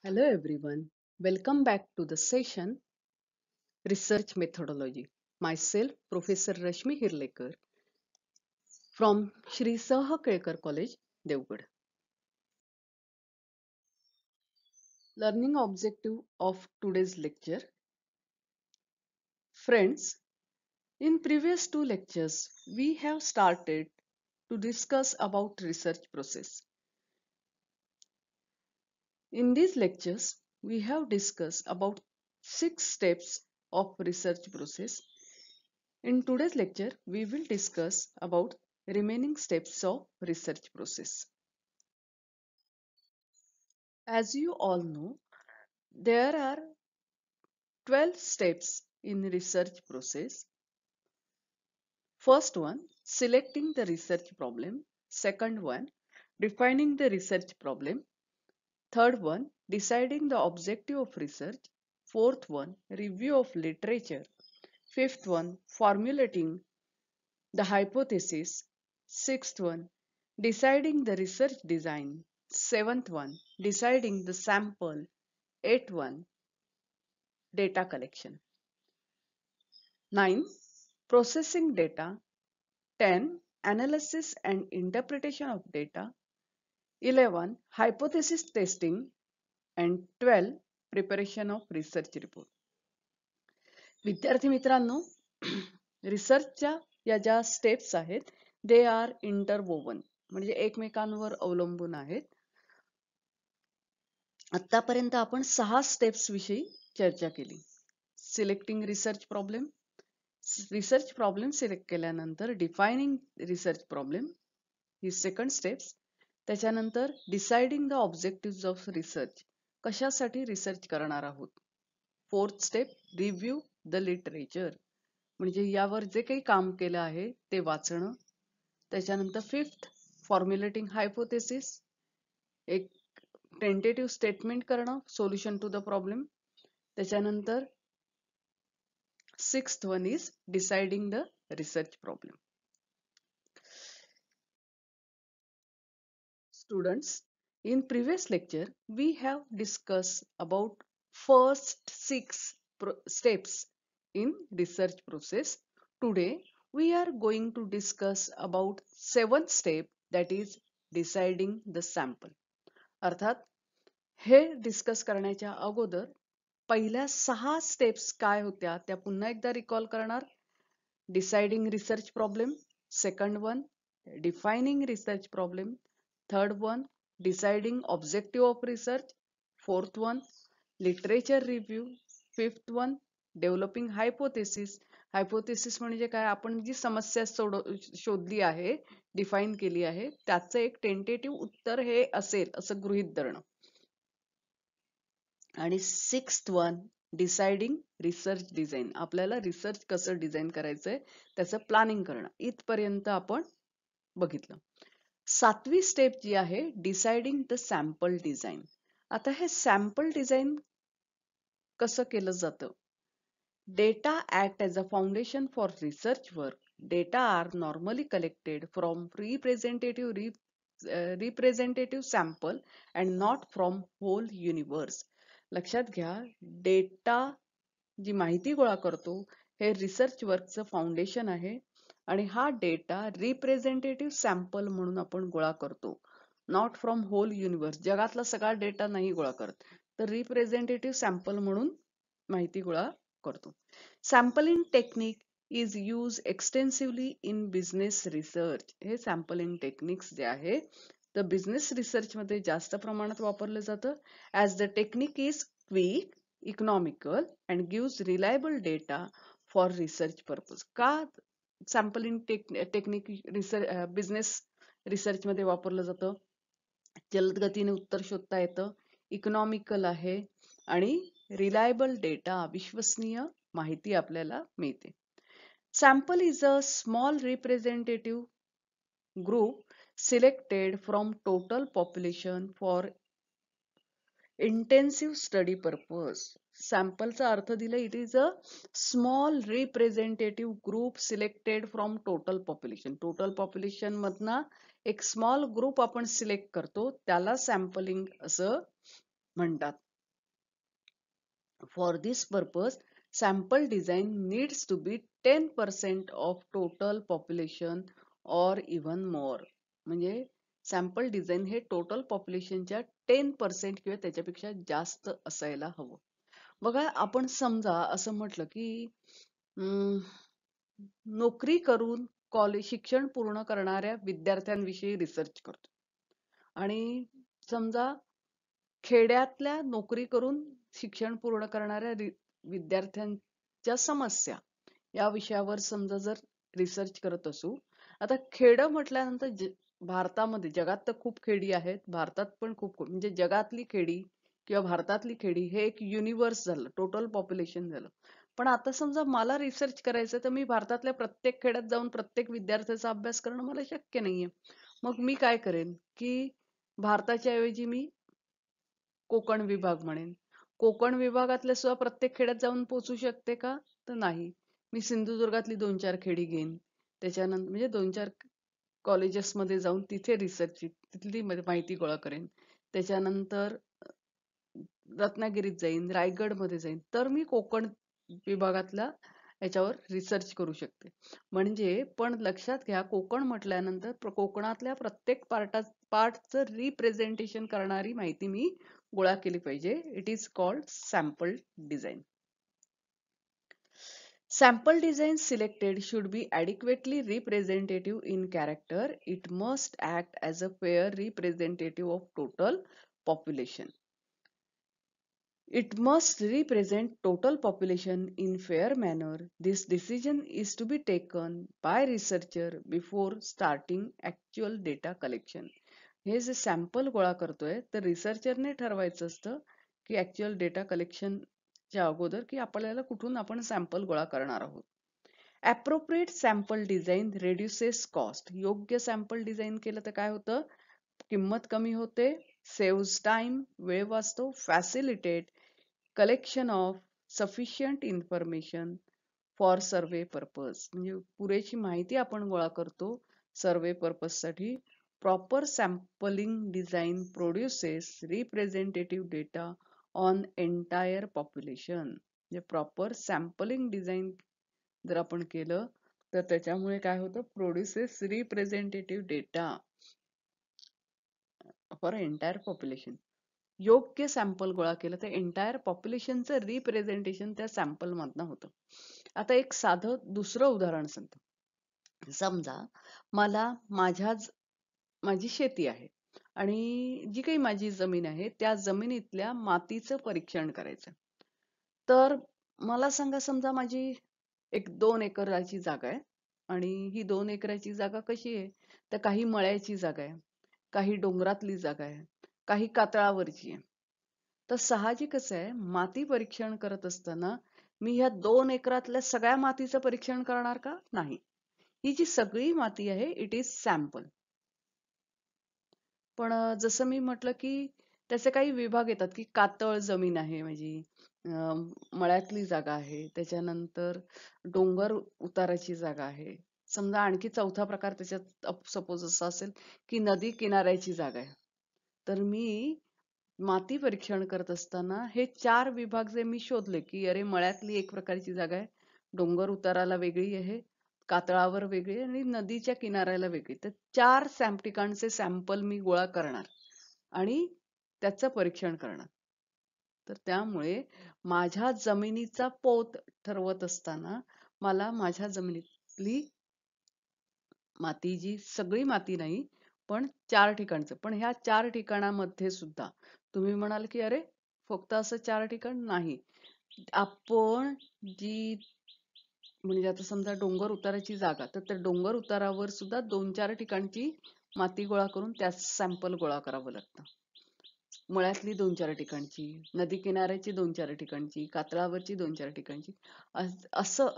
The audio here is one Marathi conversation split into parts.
Hello everyone, welcome back to the session Research Methodology. Myself, Professor Rashmi Hirlekar from Shri Saha Kelkar College, Devgad. Learning objective of today's lecture. Friends, in previous two lectures, we have started to discuss about research process. In these lectures, we have discussed about 6 steps of research process. In today's lecture, we will discuss about remaining steps of research process. As you all know, there are 12 steps in research process. First one, selecting the research problem. Second one, defining the research problem. Third one, deciding the objective of research. Fourth one, review of literature. Fifth one, formulating the hypothesis. Sixth one, deciding the research design. Seventh one, deciding the sample. Eighth one, data collection. 9. Processing data. 10. Analysis and interpretation of data. 11. Hypothesis testing. And 12. Preparation of research report. विद्यार्थी मित्रांनो, रिसर्चच्या या ज्या स्टेप्स आहेत दे आर इंटरवोवन म्हणजे एकमेकांवर अवलंबून आहेत. आतापर्यंत आपण 6 स्टेप्स विषयी चर्चा केली. Selecting research problem, research problem select केल्यानंतर डिफायनिंग रिसर्च प्रॉब्लेम ही सेकंड स्टेप्स. त्याच्यानंतर deciding the objective of research, कशासाठी रिसर्च करणार आहोत. Fourth step, review the literature, म्हणजे यावर जे काही काम केलं आहे ते वाचणं. त्याच्यानंतर फिफ्थ, फॉर्म्युलेटिंग हायपोथेसिस, एक टेंटेटिव्ह स्टेटमेंट करणं, सोल्युशन टू द प्रॉब्लेम. त्याच्यानंतर sixth one is deciding the research problem. Students, in previous lecture we have discussed about first 6 steps in research process. Today we are going to discuss about 7th step, that is deciding the sample. अर्थात हे डिस्कस करण्याच्या अगोदर पहिल्या 6 स्टेप्स काय होत्या त्या पुन्हा एकदा रिकॉल करणार. Deciding research problem. Second one, defining research problem. Third one, deciding objective of research. Fourth one, literature review. Fifth one, developing hypothesis. Hypothesis म्हणजे काय, आपण जी समस्या शोधली आहे, डिफाईन केली आहे, त्याचं एक टेंटेटिव्ह उत्तर हे असेल असं गृहीत धरणं. आणि sixth one, deciding research design, आपल्याला रिसर्च कसं डिझाईन करायचंय त्याचं प्लॅनिंग करणं. इथपर्यंत आपण बघितलं. 7वी स्टेप जी आहे, डिसाइडिंग द सॅम्पल डिझाईन. आता हे सॅम्पल डिझाईन कसं केलं जातं. Data act as a foundation for research work. Data are normally collected from representative sample and not from whole universe. लक्षात घ्या, डेटा जी माहिती गोळा करतो हे रिसर्च वर्कचं फाउंडेशन आहे आणि हा डेटा रिप्रेझेंटेटिव्ह सॅम्पल म्हणून आपण गोळा करतो, नॉट फ्रॉम होल युनिवर्स. जगातला सगळा डेटा नाही गोळा करत, तर रिप्रेझेंटेटिव्ह सॅम्पल म्हणून माहिती गोळा करतो. Sampling technique is use extensively in business research. हे सॅम्पलिंग टेक्निक्स जे आहे तर बिझनेस रिसर्च मध्ये जास्त प्रमाणात वापरलं जातं. As the technique is quick, economical and gives reliable data for research purpose. का sampling technique research business research मध्ये वापरलं जातं. जलद गतीने उत्तर शोधता येतं, इकॉनॉमिकल आहे आणि रिलायबल डेटा, विश्वसनीय माहिती आपल्याला मिळते. Sample is a small representative group selected from total population for intensive study purpose. सॅम्पलचा अर्थ दिला, it is a small representative group selected from total population. Total population मधना एक स्मॉल ग्रुप आपण सिलेक्ट करतो, त्याला सॅम्पलिंग असं म्हणतात. For this purpose, sample design needs to be 10% of total population or even more. म्हणजे सॅम्पल डिझाईन हे टोटल पॉप्युलेशनच्या 10% किंवा त्याच्यापेक्षा जास्त असायला हवं. बघा, आपण समजा असं म्हटलं की नोकरी करून कॉलेज शिक्षण पूर्ण करणाऱ्या विद्यार्थ्यांविषयी रिसर्च करतो आणि समजा खेड्यातल्या नोकरी करून शिक्षण पूर्ण करणाऱ्या विद्यार्थ्यांच्या समस्या या विषयावर समजा जर रिसर्च करत असू. आता खेडं म्हटल्यानंतर भारतामध्ये, जगात तर खूप खेडी आहेत, भारतात पण खूप म्हणजे जगातली खेडी किंवा भारतातली खेडी हे एक युनिव्हर्स झालं, टोटल पॉप्युलेशन झालं. पण आता समजा मला रिसर्च करायचं तर मी भारतातल्या प्रत्येक खेड्यात जाऊन प्रत्येक विद्यार्थ्याचा अभ्यास करणं मला शक्य नाहीये. मग मी काय करेन की भारताच्या ऐवजी मी कोकण विभाग म्हणेन. कोकण विभागातल्या सुद्धा प्रत्येक खेड्यात जाऊन पोहोचू शकते का? तर नाही. मी सिंधुदुर्गातली 2-4 खेडी घेईन. त्याच्यानंतर म्हणजे 2-4 कॉलेजेसमध्ये जाऊन तिथे रिसर्च तिथली माहिती गोळा करेन. त्याच्यानंतर रत्नागिरीत जाईन, रायगडमध्ये जाईन. तर मी कोकण विभागातल्या याच्यावर रिसर्च करू शकते. म्हणजे पण लक्षात घ्या, कोकण म्हटल्यानंतर कोकणातल्या प्रत्येक पार्टचं रिप्रेझेंटेशन करणारी माहिती मी गोळा केली पाहिजे. It is called sample design. Sample design selected should be adequately representative in character. It must act as a fair representative of total population. It must represent total population in fair manner. This decision is to be taken by researcher before starting actual data collection. हे जे सॅम्पल गोळा करतोय तर रिसर्चरने ठरवायचं असतं की ऍक्च्युअल डेटा कलेक्शनच्या अगोदर की आपल्याला कुठून आपण सॅम्पल गोळा करणार आहोत. ऍप्रोप्रिएट सॅम्पल डिझाईन रेड्युसेस कॉस्ट. योग्य सॅम्पल डिझाईन केलं तर काय होतं? किंमत कमी होते, सेव्हज टाइम, वेळ वाचतो, facilitate collection of sufficient information for survey purpose. म्हणजे पुरेशी माहिती आपण गोळा करतो सर्वे पर्पजसाठी. Proper sampling design produces representative data on entire population. म्हणजे प्रॉपर सॅम्पलिंग डिझाईन जर आपण केलं तर त्याच्यामुळे काय होतं? Produces representative data for entire population. योग्य सॅम्पल गोळा केलं तर एंटायर पॉप्युलेशनचं रिप्रेझेंटेशन त्या सॅम्पल मधनं होतं. आता एक साधं दुसरं उदाहरण सांगतो. समजा मला माझी शेती आहे आणि जी काही माझी जमीन आहे त्या जमिनीतल्या मातीचं परीक्षण करायचं. तर मला सांगा, समजा माझी एक 2 एकराची जागा आहे आणि ही 2 एकराची जागा कशी आहे? तर काही मळ्याची जागा आहे, काही डोंगरातली जागा आहे, काही कातळावरची आहे. तर साहजिकच आहे, माती परीक्षण करत असताना मी ह्या 2 एकरातल्या सगळ्या मातीचं परीक्षण करणार का? नाही. ही जी सगळी माती आहे इट इज सॅम्पल. पण जसं मी म्हटलं की त्याचे काही विभाग येतात की कातळ जमीन आहे माझी, मळ्यातली जागा आहे, त्याच्यानंतर डोंगर उताराची जागा आहे. समजा आणखी चौथा प्रकार त्याच्यात सपोज असा असेल की नदी किनाऱ्याची जागा आहे. तर मी माती परीक्षण करत असताना हे 4 विभाग जे मी शोधले की अरे मळ्यातली एक प्रकारची जागा आहे, डोंगर उताराला वेगळी आहे, कातळावर वेगळी आणि नदीच्या किनाऱ्याला वेगळी. तर 4 ठिकाणचे सॅम्पल मी गोळा करणार आणि त्याचं परीक्षण करणार. तर त्यामुळे माझ्या जमिनीचा पोत ठरवत असताना मला माझ्या जमिनीतली माती, जी सगळी माती नाही पण 4 ठिकाणचं, पण ह्या 4 ठिकाणामध्ये सुद्धा तुम्ही म्हणाल की अरे फक्त असं 4 ठिकाण नाही, आपण जी म्हणजे आता समजा डोंगर उताराची जागा, तर त्या डोंगर उतारावर सुद्धा 2-4 ठिकाणची माती गोळा करून त्याच सॅम्पल गोळा करावं लागतं. मळ्यातली 2-4 ठिकाणची, नदी किनाऱ्याची 2-4 ठिकाणची, कातळावरची 2-4 ठिकाणची, असं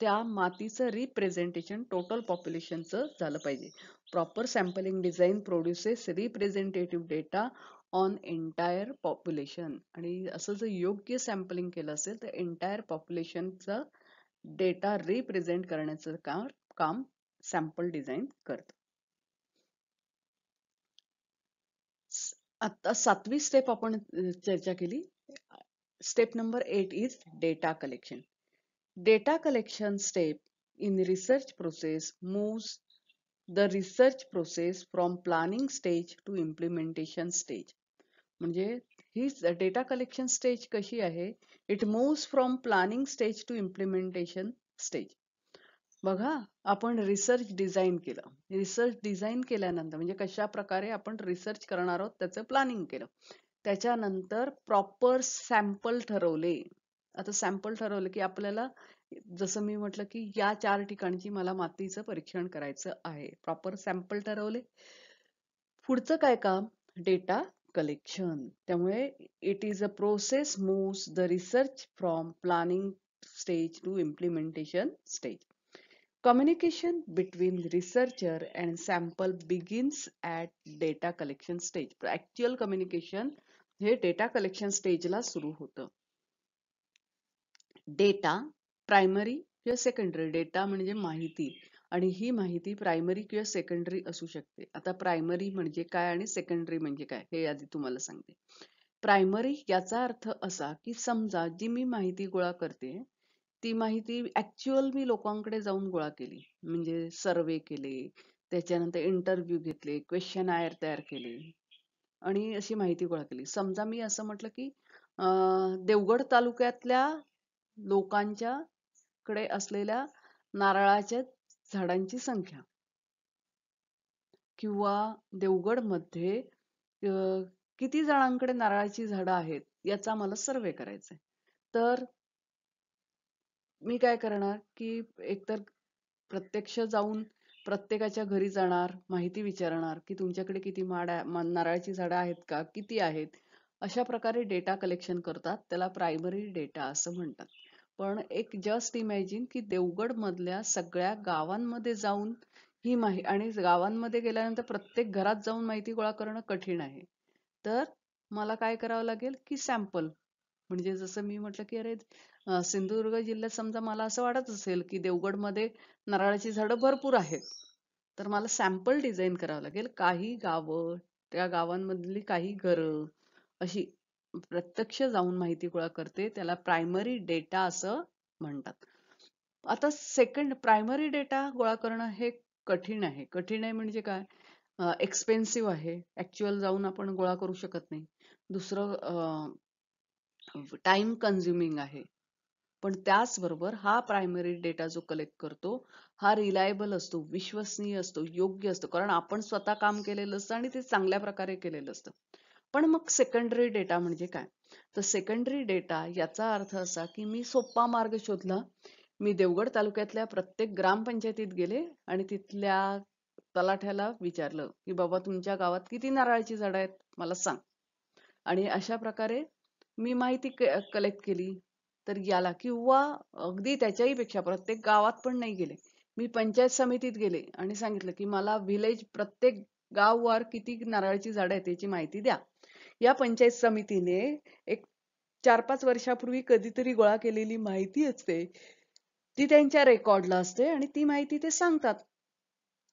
त्या मातीचं रिप्रेझेंटेशन टोटल पॉप्युलेशनचं झालं पाहिजे. Proper sampling design produces representative data on entire population. आणि असं जर योग्य सॅम्पलिंग केलं असेल तर एंटायर पॉप्युलेशनचं डेटा रिप्रेझेंट करण्याचं काम सॅम्पल डिझाईन करतं. आता 7वी स्टेप आपण चर्चा केली, Step number 8 is data collection. Data collection step in research process moves the research process from planning stage to implementation stage. म्हणजे ही डेटा कलेक्शन स्टेज कशी आहे, it moves from planning stage to implementation stage. बघा, आपण रिसर्च डिझाईन केलं. रिसर्च डिझाईन केल्यानंतर म्हणजे कशा प्रकारे आपण रिसर्च करणार आहोत त्याचं प्लॅनिंग केलं. त्याच्यानंतर प्रॉपर सॅम्पल ठरवले. आता सॅम्पल ठरवलं की आपल्याला, जसं मी म्हटलं की या 4 ठिकाणची मला मातीचं परीक्षण करायचं आहे. प्रॉपर सॅम्पल ठरवले. पुढचं काय काम? Data collection. त्यामुळे it is a process moves the research from planning stage to implementation stage. Communication between researcher and sample begins at data collection stage. Actual communication हे डेटा कलेक्शन स्टेजला सुरू होतं. डेटा प्रायमरी किंवा सेकंडरी. डेटा म्हणजे माहिती, आणि ही माहिती प्रायमरी किंवा सेकंडरी असू शकते. आता प्रायमरी म्हणजे काय आणि सेकंडरी म्हणजे काय हे आधी तुम्हाला सांगते. प्रायमरी याचा अर्थ असा की समजा जी मी माहिती गोळा करते ती माहिती ऍक्च्युअल मी लोकांकडे जाऊन गोळा केली, म्हणजे सर्वे केले, त्याच्यानंतर इंटरव्ह्यू घेतले, क्वेश्चनायर तयार केले आणि अशी माहिती गोळा केली. समजा मी असं म्हटलं की देवगड तालुक्यातल्या लोकांच्या कडे असलेल्या नारळाच्या झाडांची संख्या, किंवा देवगड मध्ये किती जणांकडे नारळाची झाडं आहेत याचा मला सर्वे करायचा आहे. तर मी काय करणार की एकतर प्रत्यक्ष जाऊन प्रत्येकाच्या घरी जाणार, माहिती विचारणार की तुमच्याकडे किती नारळाची झाडं आहेत का, किती आहेत. अशा प्रकारे डेटा कलेक्शन करतात. त्याला प्रायमरी डेटा असं म्हणतात. पण एक जस्ट इमॅजिन की देवगड मधल्या सगळ्या गावांमध्ये जाऊन ही माहिती, आणि गावांमध्ये गेल्यानंतर प्रत्येक घरात जाऊन माहिती गोळा करणं कठीण आहे. तर मला काय करावं लागेल की सॅम्पल, म्हणजे जसं मी म्हटलं की अरे सिंधुदुर्ग जिल्ह्यात समजा मला असं वाटत असेल की देवगडमध्ये नारळाची झाडं भरपूर आहेत, तर मला सॅम्पल डिझाईन करावं लागेल. काही गावं, त्या गावांमधली काही घरं अशी प्रत्यक्ष जाऊन माहिती गोळा करते, त्याला प्रायमरी डेटा असं म्हणतात. आता सेकंड, प्रायमरी डेटा गोळा करणं हे कठीण आहे. कठीण आहे म्हणजे काय? एक्सपेन्सिव्ह आहे, ऍक्च्युअल जाऊन आपण गोळा करू शकत नाही. दुसरं, टाइम कन्झ्युमिंग आहे. पण त्याचबरोबर हा प्रायमरी डेटा जो कलेक्ट करतो हा रिलायबल असतो, विश्वसनीय असतो, योग्य असतो, कारण आपण स्वतः काम केलेलं असतं आणि ते चांगल्या प्रकारे केलेलं असतं. पण मग सेकंडरी डेटा म्हणजे काय? तर सेकंडरी डेटा याचा अर्थ असा की मी सोपा मार्ग शोधला. मी देवगड तालुक्यातल्या प्रत्येक ग्रामपंचायतीत गेले आणि तिथल्या तलाठ्याला विचारलं की बाबा तुमच्या गावात किती नारळाची झाडं आहेत मला सांग. आणि अशा प्रकारे मी माहिती कलेक्ट केली. तर याला, किंवा अगदी त्याच्याही पेक्षा प्रत्येक गावात पण नाही गेले, मी पंचायत समितीत गेले आणि सांगितलं की मला व्हिलेज प्रत्येक गाववार किती नारळाची झाडं आहेत याची माहिती द्या. या पंचायत समितीने एक 4-5 वर्षापूर्वी कधीतरी गोळा केलेली माहिती असते ती त्यांच्या रेकॉर्डला असते आणि ती माहिती ते सांगतात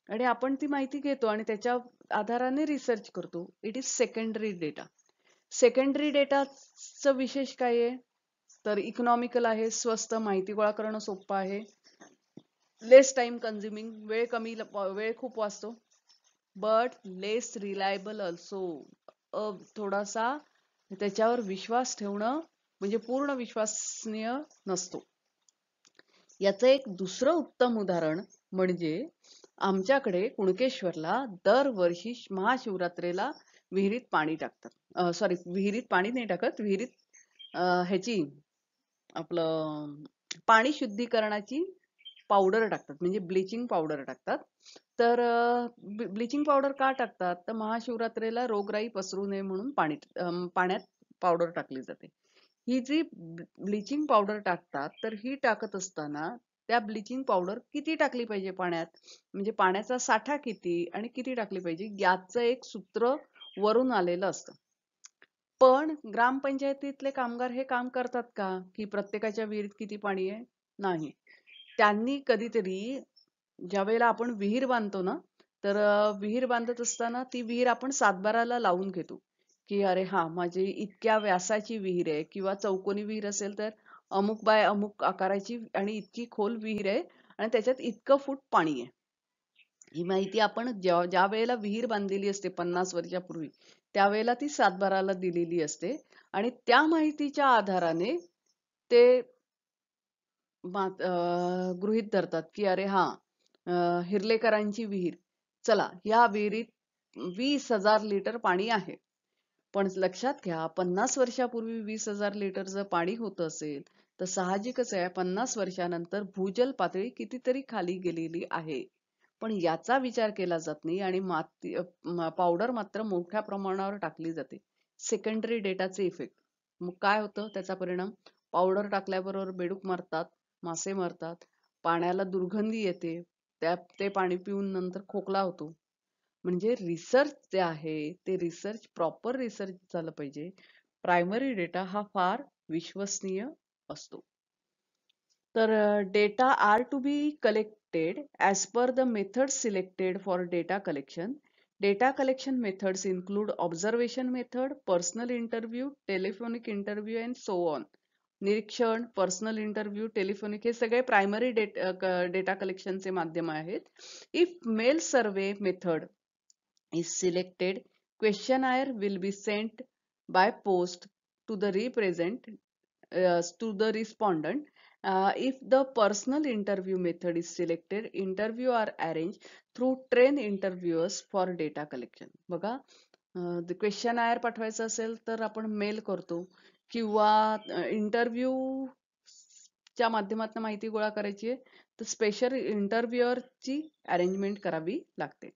आणि आपण ती माहिती घेतो आणि त्याच्या आधाराने रिसर्च करतो. It is secondary data. Secondary डेटाचं विशेष काय आहे? तर इकॉनॉमिकल आहे, स्वस्त, माहिती गोळा करणं सोपं आहे, लेस टाइम कन्झ्युमिंग, वेळ खूप वाचतो, बट लेस रिलायबल ऑल्सो. थोडासा त्याच्यावर विश्वास ठेवणं म्हणजे पूर्ण विश्वसनीय नसतो. याचं एक दुसरं उत्तम उदाहरण म्हणजे आमच्याकडे कुणकेश्वरला दरवर्षी महाशिवरात्रीला विहिरीत पाणी टाकतात. सॉरी, विहिरीत पाणी नाही टाकत, विहिरीत ह्याची आपलं पाणी शुद्धीकरणाची पावडर टाकतात, म्हणजे ब्लिचिंग पावडर टाकतात. तर ब्लिचिंग पावडर का टाकतात? तर महाशिवरात्रीला रोगराई पसरू नये म्हणून पाण्यात पावडर टाकली जाते. ही जी ब्लिचिंग पावडर टाकतात, तर ही टाकत असताना त्या ब्लिचिंग पावडर किती टाकली पाहिजे पाण्यात, म्हणजे पाण्याचा साठा किती आणि किती टाकली पाहिजे याचं एक सूत्र वरून आलेलं असतं. पण ग्रामपंचायतीतले कामगार हे काम करतात का की प्रत्येकाच्या विहिरीत किती पाणी आहे? नाही. त्यांनी कधीतरी, ज्या वेळेला आपण विहीर बांधतो ना, तर विहीर बांधत असताना ती विहीर आपण सातबाराला लावून घेतो की अरे हा माझी इतक्या व्यासाची विहीर आहे किंवा चौकोनी विहीर असेल तर अमुक बाय अमुक आकाराची आणि इतकी खोल विहीर आहे आणि त्याच्यात इतकं फूट पाणी आहे. ही माहिती आपण ज्या वेळेला विहीर बांधलेली असते 50 वर्षापूर्वी त्यावेळेला ती सातबाराला दिलेली असते आणि त्या माहितीच्या आधाराने ते गृहीत धरतात की अरे हा हिर्लेकरांची विहीर, चला या विहिरीत 20,000 लिटर पाणी आहे. पण लक्षात घ्या 50 वर्षापूर्वी 20,000 लिटर जर पाणी होत असेल तर साहजिकच आहे 50 वर्षानंतर भूजल पातळी कितीतरी खाली गेलेली आहे. पण याचा विचार केला जात नाही आणि माती पावडर मात्र मोठ्या प्रमाणावर टाकली जाते. सेकंडरी डेटाचे इफेक्ट. मग काय होतं त्याचा परिणाम? पावडर टाकल्याबरोबर बेडूक मरतात, मासे मरतात, पाण्याला दुर्गंधी येते, ते पाणी पिऊन नंतर खोकला होतो. म्हणजे रिसर्च जे आहे ते रिसर्च प्रॉपर रिसर्च झालं पाहिजे. प्रायमरी डेटा हा फार विश्वसनीय असतो. तर data are to be collected as per the method selected for data collection. Data collection methods include observation method, personal interview, telephonic interview and so on. निरीक्षण, पर्सनल इंटरव्ह्यू, टेलिफोनिक हे सगळे प्रायमरी डेटा कलेक्शनचे माध्यम आहेत. If mail survey method is selected, questionnaire will be sent by post to the respondent. If the personal interview method is selected, interview are arranged through trained interviewers for data collection. बघा, क्वेश्चनायर पाठवायचं असेल तर आपण मेल करतो किंवा इंटरव्ह्यू च्या माध्यमातून माहिती गोळा करायची आहे तर स्पेशल इंटरव्ह्यूअरची अरेंजमेंट करावी लागते.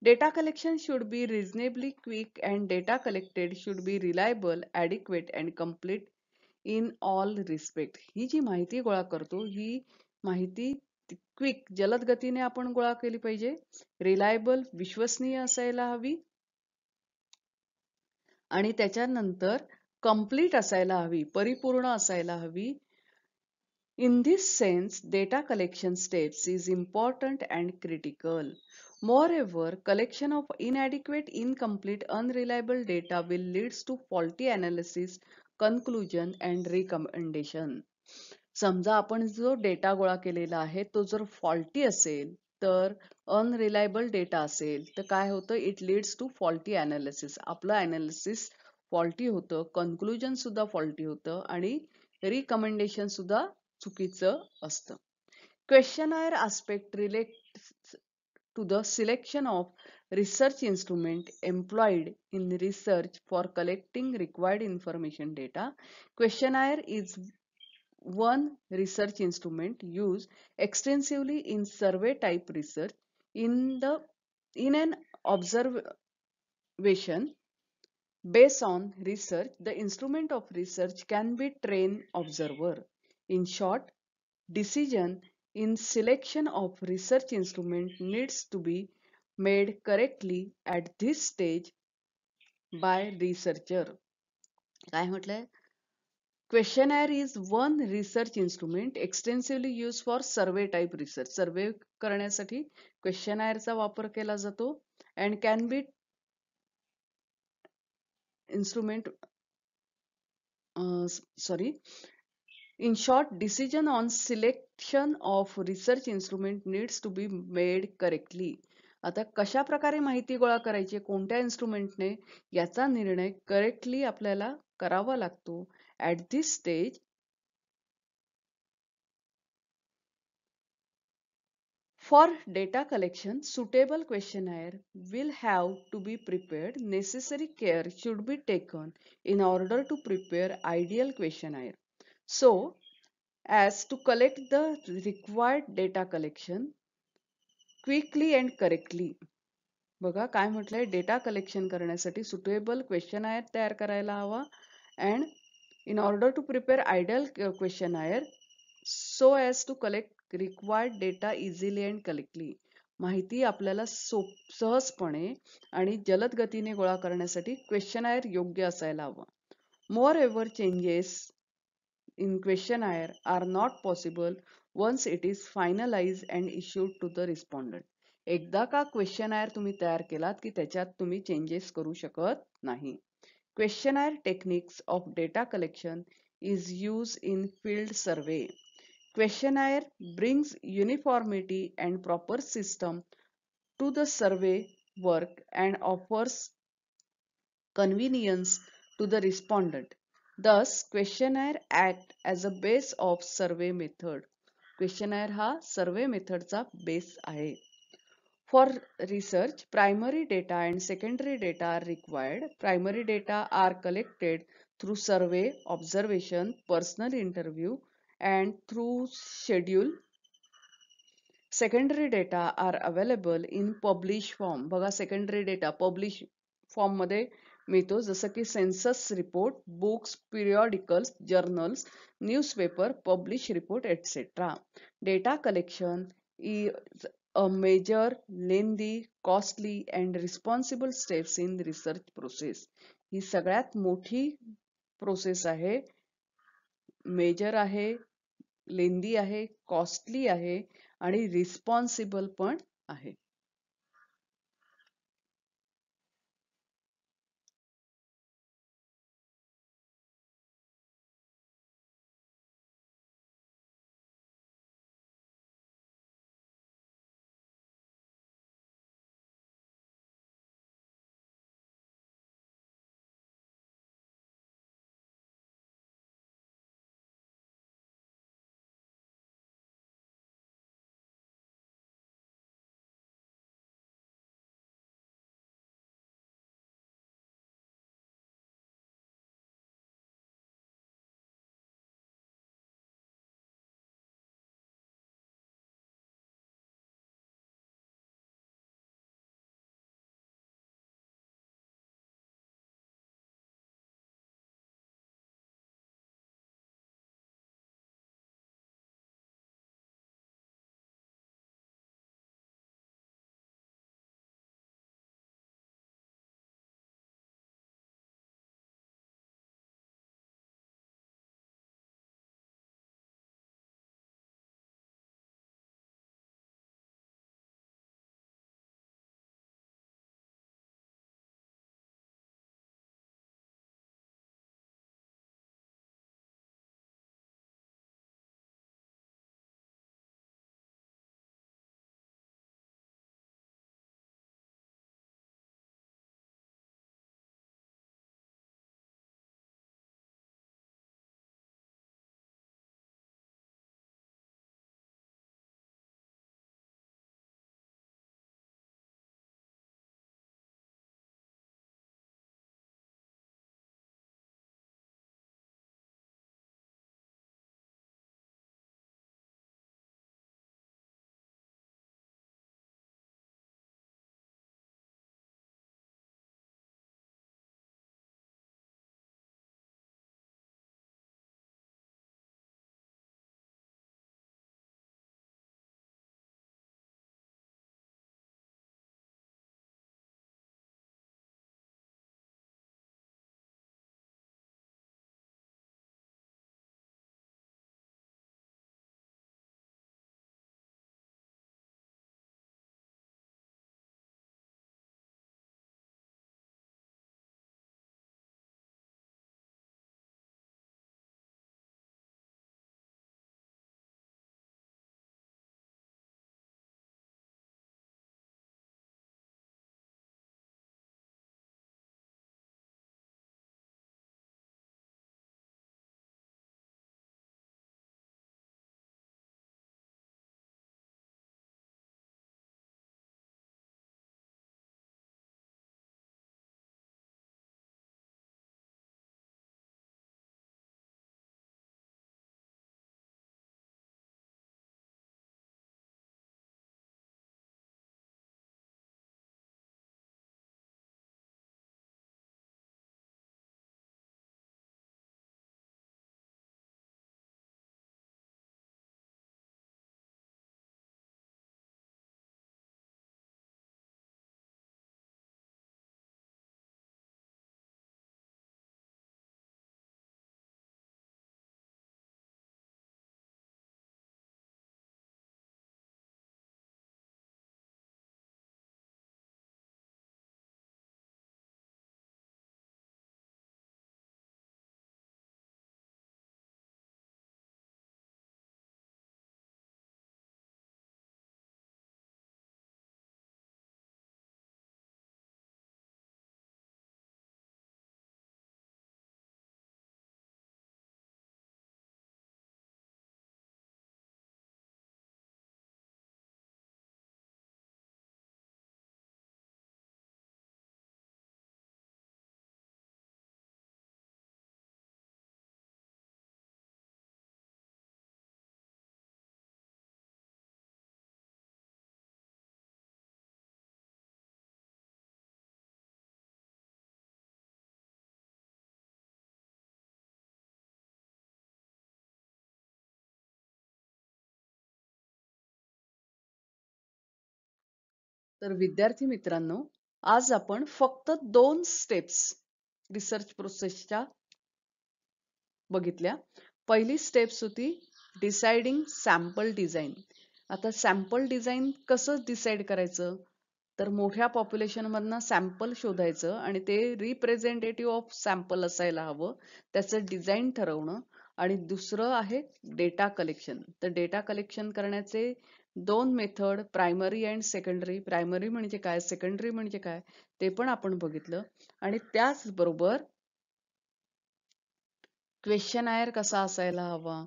Data collection should be reasonably quick and data collected should be reliable, adequate and complete in all respect. ही जी माहिती गोळा करतो ही माहिती क्विक जलद गतीने आपण गोळा केली पाहिजे, रिलायबल विश्वसनीय असायला हवी आणि त्याच्यानंतर कंप्लीट असायला हवी, परिपूर्ण असायला हवी. In this sense, data collection steps is important and critical. Moreover, collection of inadequate, incomplete, unreliable data will lead to faulty analysis, conclusion and recommendation. समजा आपण जो डेटा गोळा केलेला आहे तो जर फॉल्टी असेल तर अनरिलायबल डेटा असेल तर काय होतं? It leads to faulty analysis. आपलं अनालिसिस फॉल्टी होतं, कन्क्लुजन सुद्धा फॉल्टी होतं आणि रिकमेंडेशन सुद्धा चुकीचं असतं. Questionnaire aspect relates to the selection of research instrument employed in research for collecting required information data. Questionnaire is one research instrument used extensively in survey type research. In an observation based on research, the instrument of research can be trained observer. In short, decision in selection of research instrument needs to be made correctly at this stage by researcher. काय म्हटलंय? Questionnaire is one research instrument extensively used for survey type research. सर्वे करण्यासाठी questionnaire चा वापर केला जातो and can be instrument sorry. In short, decision on selection of research instrument needs to be made correctly. आता कशा प्रकारे माहिती गोळा करायची कोणत्या इन्स्ट्रुमेंटने याचा निर्णय करेक्टली आपल्याला करावा लागतो. At this stage for data collection, suitable questionnaire will have to be prepared. Necessary care should be taken in order to prepare ideal questionnaire. So, as to collect the required data collection quickly and correctly. बघा काय म्हटलंय, डेटा कलेक्शन करण्यासाठी सुटेबल क्वेश्चनायर तयार करायला हवा and in order to prepare ideal questionnaire so as to collect required data easily and correctly. माहिती आपल्याला सहजपणे आणि जलद गतीने गोळा करण्यासाठी क्वेश्चनायर योग्य असायला हवं. More ever changes in questionnaire are not possible once it is finalized and issued to the respondent. एकदा का क्वेश्चनायर तुम्ही तयार केलात की त्याच्यात तुम्ही चेंजेस करू शकत नाही. Questionnaire techniques of data collection is used in field survey. Questionnaire brings uniformity and proper system to the survey work and offers convenience to the respondent. Thus, questionnaire act as a base of survey method. Questionnaire हा survey methodचा base आहे. For research, primary data and secondary data are required. Primary data are collected through survey, observation, personal interview, and through schedule. Secondary data are available in publish form. बघा secondary data publish form मध्ये मिळतो, जसं की census report, books, periodicals, journals, newspaper, publish report, etc. Data collection is a major, lengthy, costly and responsible steps in research process. ही सगळ्यात मोठी प्रोसेस आहे, मेजर आहे, लेंदी आहे, कॉस्टली आहे आणि रिस्पॉन्सिबल पण आहे. तर विद्यार्थी मित्रांनो, आज आपण फक्त 2 स्टेप्स रिसर्च प्रोसेसच्या बघितल्या. पहिली स्टेप्स होती डिसाइडिंग सॅम्पल डिझाईन. आता सॅम्पल डिझाईन कसं डिसाईड करायचं? तर मोठ्या पॉप्युलेशन मधनं सॅम्पल शोधायचं आणि ते रिप्रेझेंटेटिव्ह ऑफ सॅम्पल असायला हवं. त्याचं डिझाईन ठरवणं. आणि दुसरं आहे डेटा कलेक्शन. तर डेटा कलेक्शन करण्याचे 2 method, primary and secondary. Primary म्हणजे काय, सेकंडरी म्हणजे काय, ते पण आपण बघितलं. आणि त्याचबरोबर क्वेश्चनायर कसा असायला हवा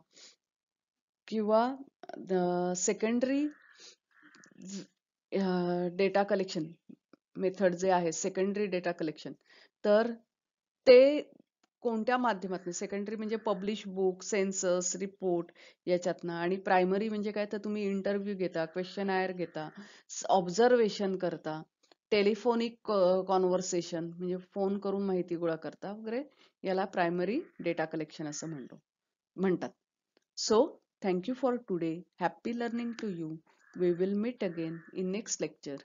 किंवा सेकंडरी डेटा कलेक्शन मेथड जे आहे, सेकंडरी डेटा कलेक्शन, तर ते कोणत्या माध्यमातून, सेकंडरी म्हणजे पब्लिश बुक, सेन्सस रिपोर्ट याच्यातनं, आणि प्रायमरी म्हणजे काय, तर तुम्ही इंटरव्ह्यू घेता, क्वेश्चनायर घेता, ऑब्झर्वेशन करता, टेलिफोनिक कॉन्व्हर्सेशन म्हणजे फोन करून माहिती गोळा करता वगैरे, याला प्रायमरी डेटा कलेक्शन असं म्हणतात. So, thank you for today. Happy learning to you. We will meet again in next lecture.